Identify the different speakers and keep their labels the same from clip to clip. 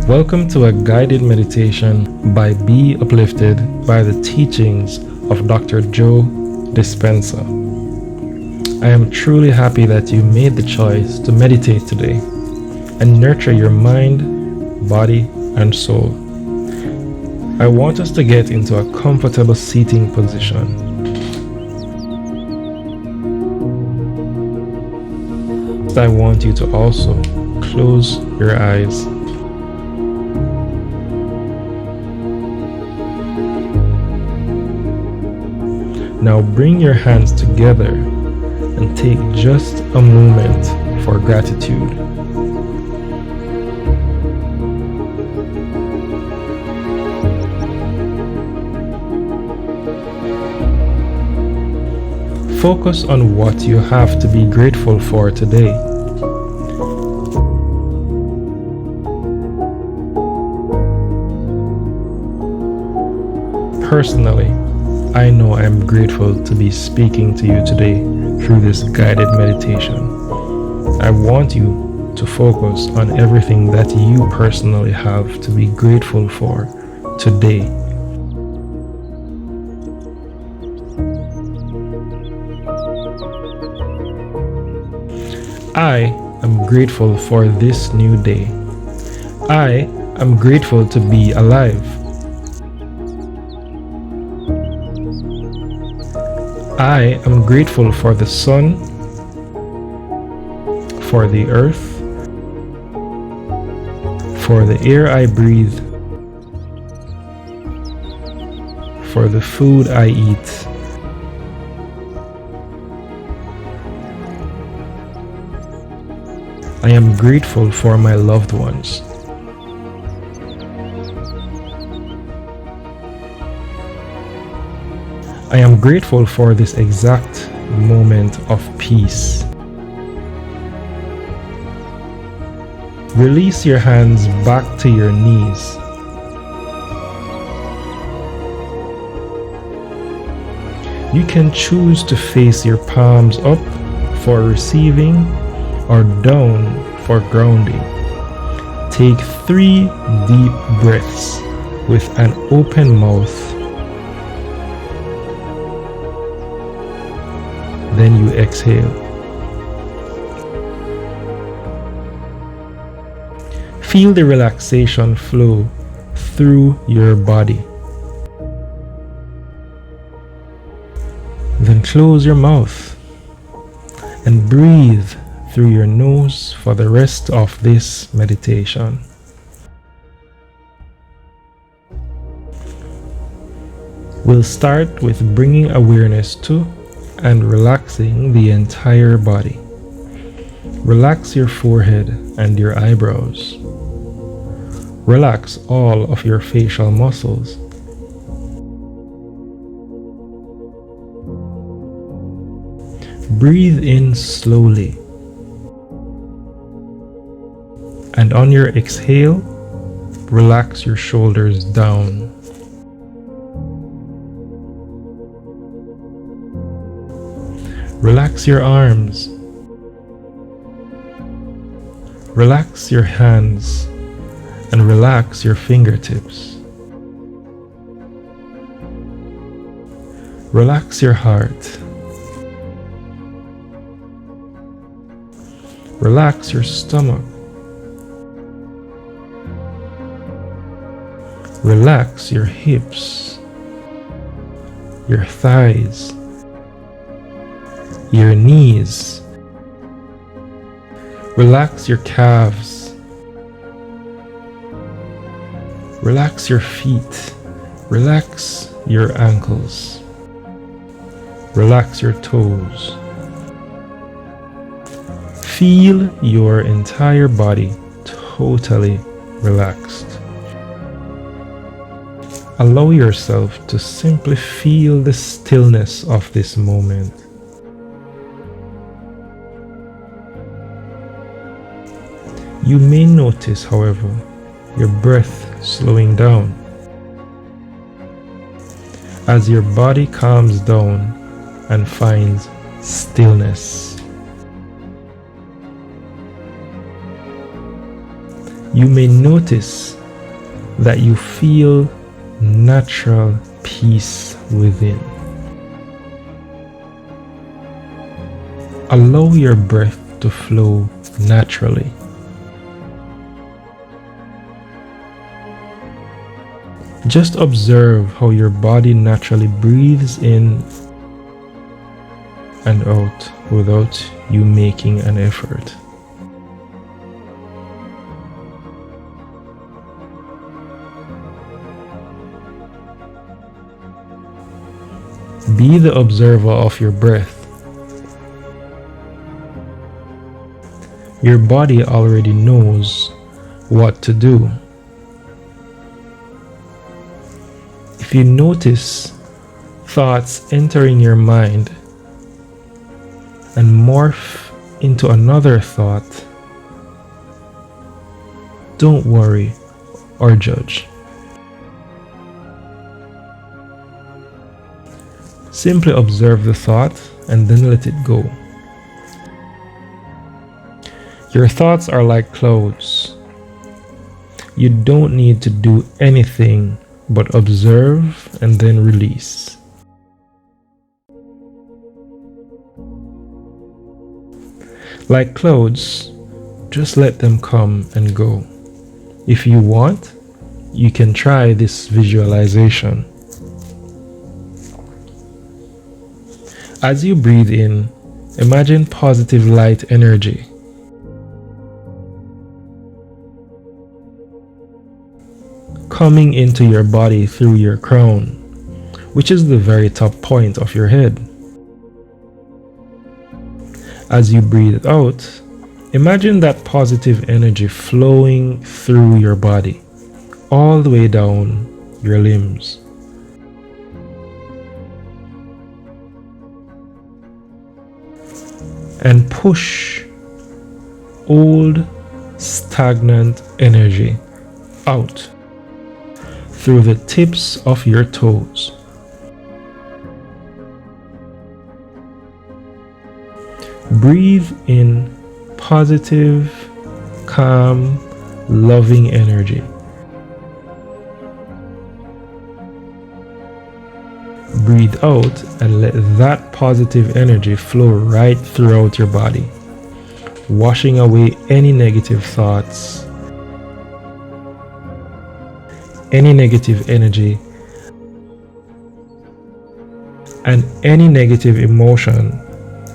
Speaker 1: Welcome to a guided meditation by Be Uplifted by the teachings of Dr. Joe Dispensa. I am truly happy that you made the choice to meditate today and nurture your mind, body, and soul. I want us to get into a comfortable seating position. I want you to also close your eyes. Now bring your hands together and take just a moment for gratitude. Focus on what you have to be grateful for today. Personally, I know I am grateful to be speaking to you today through this guided meditation. I want you to focus on everything that you personally have to be grateful for today. I am grateful for this new day. I am grateful to be alive. I am grateful for the sun, for the earth, for the air I breathe, for the food I eat. I am grateful for my loved ones. I am grateful for this exact moment of peace. Release your hands back to your knees. You can choose to face your palms up for receiving or down for grounding. Take 3 deep breaths with an open mouth. Then you exhale. Feel the relaxation flow through your body. Then close your mouth and breathe through your nose for the rest of this meditation. We'll start with bringing awareness to and relaxing the entire body. Relax your forehead and your eyebrows. Relax all of your facial muscles. Breathe in slowly. And on your exhale, relax your shoulders down. Relax your arms. Relax your hands and relax your fingertips. Relax your heart. Relax your stomach. Relax your hips, your thighs, your knees. Relax your calves. Relax your feet. Relax your ankles. Relax your toes. Feel your entire body totally relaxed. Allow yourself to simply feel the stillness of this moment. You may notice, however, your breath slowing down. As your body calms down and finds stillness. you may notice that you feel natural peace within. Allow your breath to flow naturally. Just observe how your body naturally breathes in and out without you making an effort. Be the observer of your breath. Your body already knows what to do. If you notice thoughts entering your mind and morph into another thought, don't worry or judge. Simply observe the thought and then let it go. Your thoughts are like clouds. You don't need to do anything but observe and then release. Like clouds, just let them come and go. If you want, you can try this visualization. As you breathe in, imagine positive light energy. Coming into your body through your crown, which is the very top point of your head. As you breathe out, imagine that positive energy flowing through your body, all the way down your limbs. And push old, stagnant energy out through the tips of your toes. Breathe in positive, calm, loving energy. Breathe out and let that positive energy flow right throughout your body, washing away any negative thoughts, any negative energy, and any negative emotion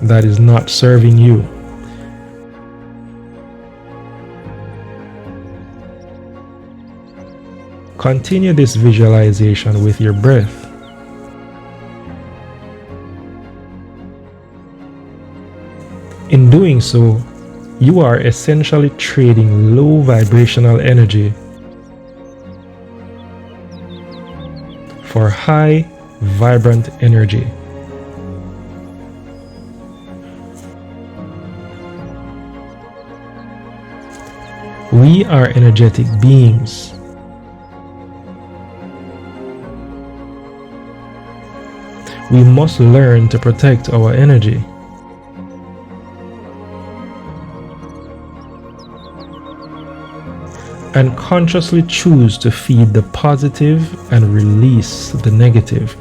Speaker 1: that is not serving you. Continue this visualization with your breath. In doing so, you are essentially trading low vibrational energy for high, vibrant energy. We are energetic beings. We must learn to protect our energy. And consciously choose to feed the positive and release the negative.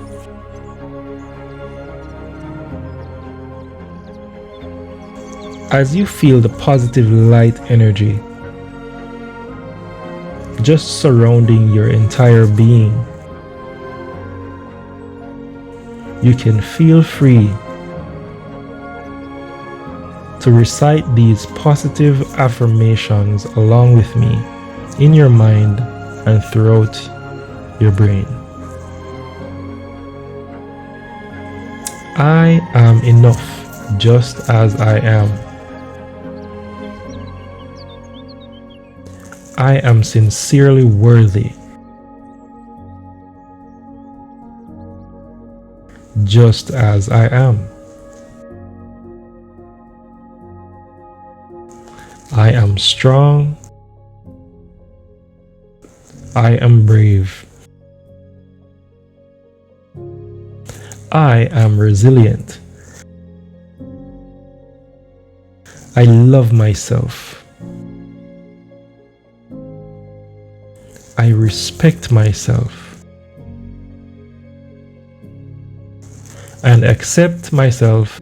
Speaker 1: As you feel the positive light energy just surrounding your entire being, you can feel free to recite these positive affirmations along with me in your mind and throughout your brain. I am enough just as I am. I am sincerely worthy just as I am. I am strong. I am brave. I am resilient. I love myself. I respect myself and accept myself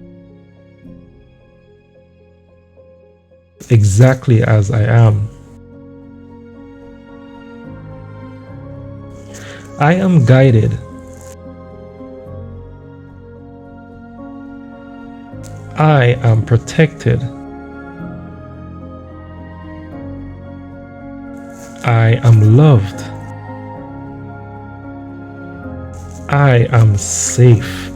Speaker 1: exactly as I am. I am guided. I am protected. I am loved. I am safe.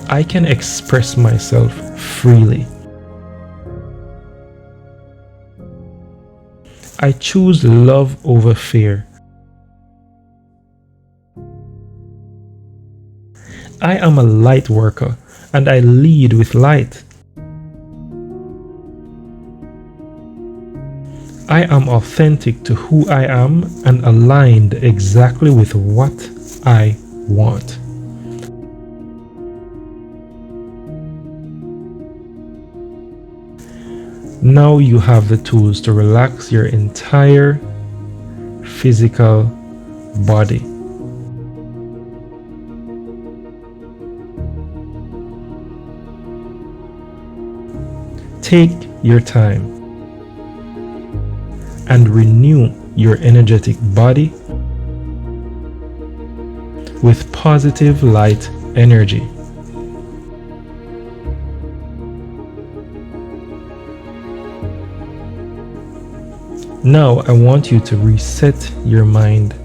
Speaker 1: I can express myself freely. I choose love over fear. I am a light worker and I lead with light. I am authentic to who I am and aligned exactly with what I want. Now you have the tools to relax your entire physical body. Take your time and renew your energetic body with positive light energy. Now I want you to reset your mind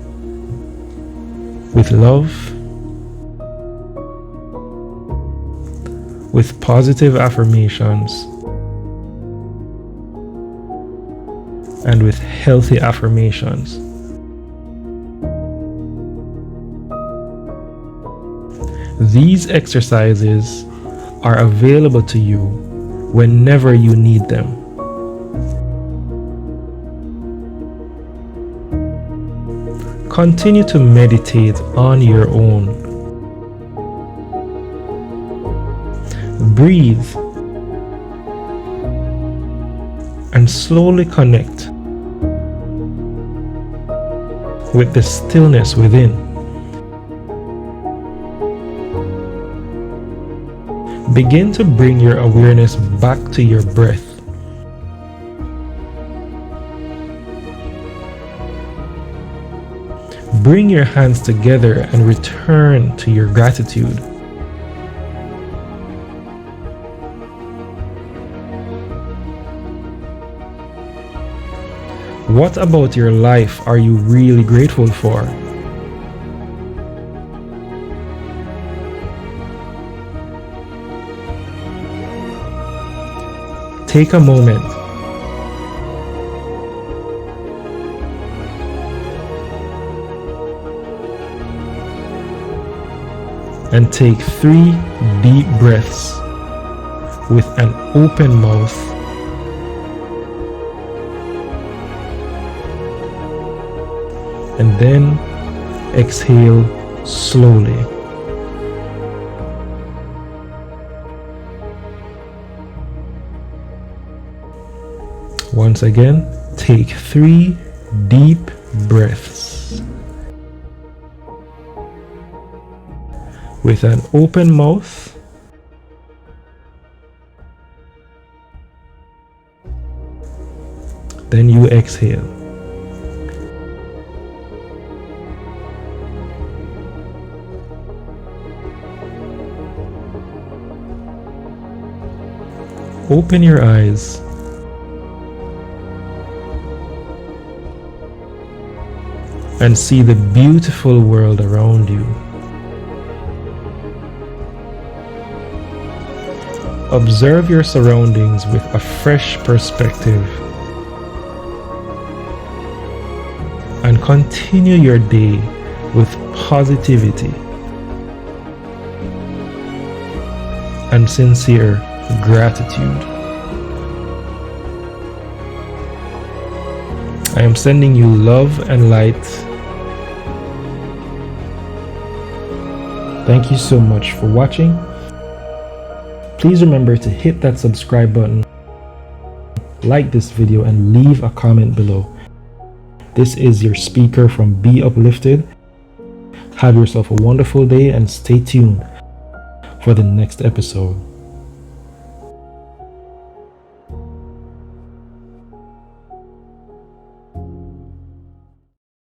Speaker 1: with love, with positive affirmations, and with healthy affirmations. These exercises are available to you whenever you need them. Continue to meditate on your own. Breathe and slowly connect with the stillness within. Begin to bring your awareness back to your breath. Bring your hands together and return to your gratitude. What about your life are you really grateful for? Take a moment and take 3 deep breaths with an open mouth. And then exhale slowly. Once again, take 3 deep breaths with an open mouth. Then you exhale. Open your eyes and see the beautiful world around you. Observe your surroundings with a fresh perspective and continue your day with positivity and sincere gratitude. I am sending you love and light. Thank you so much for watching. Please remember to hit that subscribe button like this video and leave a comment below. This is your speaker from Be Uplifted. Have yourself a wonderful day and stay tuned for the next episode.